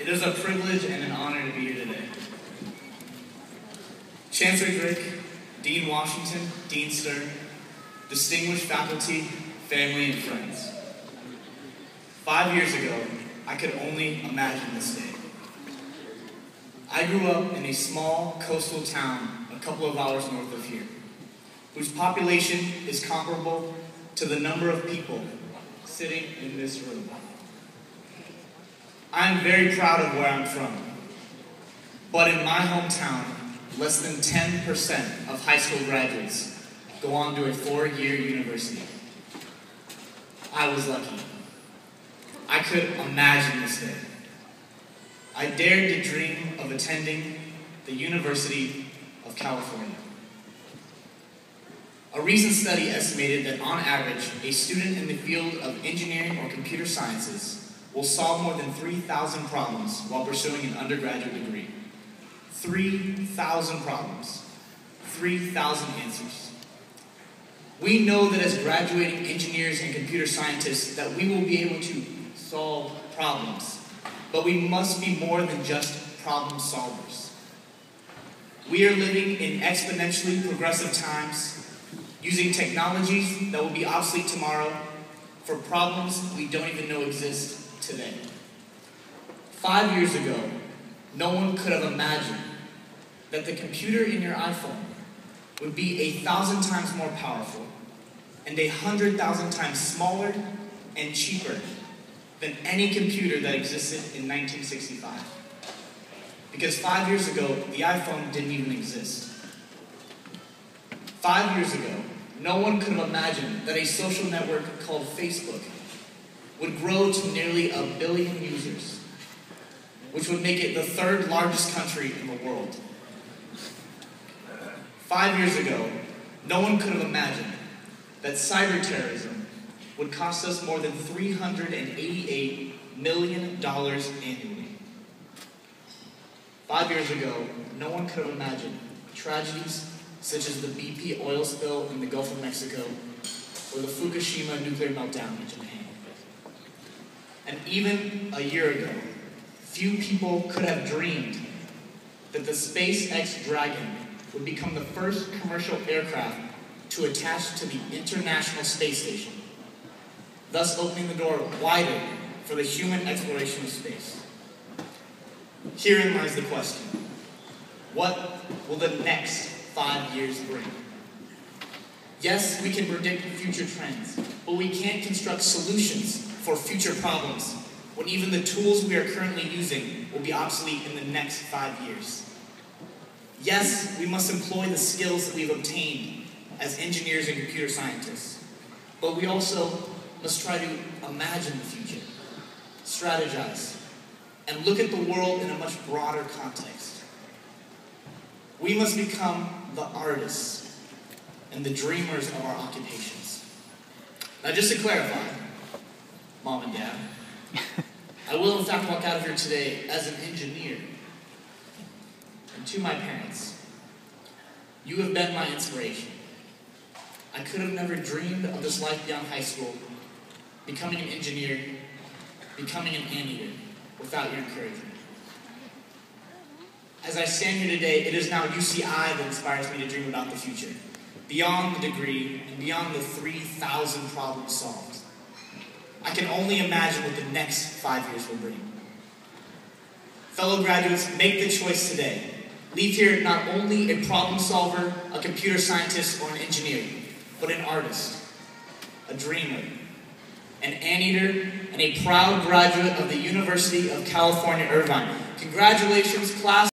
It is a privilege and an honor to be here today. Chancellor Drake, Dean Washington, Dean Stern, distinguished faculty, family, and friends. 5 years ago, I could only imagine this day. I grew up in a small coastal town a couple of hours north of here, whose population is comparable to the number of people sitting in this room. I am very proud of where I'm from, but in my hometown, less than 10% of high school graduates go on to a 4-year university. I was lucky. I could imagine this day. I dared to dream of attending the University of California. A recent study estimated that on average, a student in the field of engineering or computer sciences will solve more than 3,000 problems while pursuing an undergraduate degree. 3,000 problems, 3,000 answers. We know that as graduating engineers and computer scientists that we will be able to solve problems, but we must be more than just problem solvers. We are living in exponentially progressive times, using technologies that will be obsolete tomorrow for problems we don't even know exist today. 5 years ago, no one could have imagined that the computer in your iPhone would be 1,000 times more powerful and 100,000 times smaller and cheaper than any computer that existed in 1965. Because 5 years ago, the iPhone didn't even exist. 5 years ago, no one could have imagined that a social network called Facebook would grow to nearly 1 billion users, which would make it the 3rd largest country in the world. 5 years ago, no one could have imagined that cyber terrorism would cost us more than $388 million annually. 5 years ago, no one could have imagined tragedies such as the BP oil spill in the Gulf of Mexico or the Fukushima nuclear meltdown in Japan. And even a year ago, few people could have dreamed that the SpaceX Dragon would become the first commercial aircraft to attach to the International Space Station, thus opening the door wider for the human exploration of space. Herein lies the question: what will the next 5 years bring? Yes, we can predict future trends, but we can't construct solutions for future problems when even the tools we are currently using will be obsolete in the next 5 years. Yes, we must employ the skills that we've obtained as engineers and computer scientists, but we also must try to imagine the future, strategize, and look at the world in a much broader context. We must become the artists and the dreamers of our occupations. Now, just to clarify, Mom and Dad, I will in fact walk out of here today as an engineer. And to my parents, you have been my inspiration. I could have never dreamed of this life beyond high school, becoming an engineer, becoming an anteater, without your encouragement. As I stand here today, it is now UCI that inspires me to dream about the future, beyond the degree and beyond the 3,000 problems solved. I can only imagine what the next 5 years will bring. Fellow graduates, make the choice today. Leave here not only a problem solver, a computer scientist, or an engineer, but an artist, a dreamer, an anteater, and a proud graduate of the University of California, Irvine. Congratulations, class.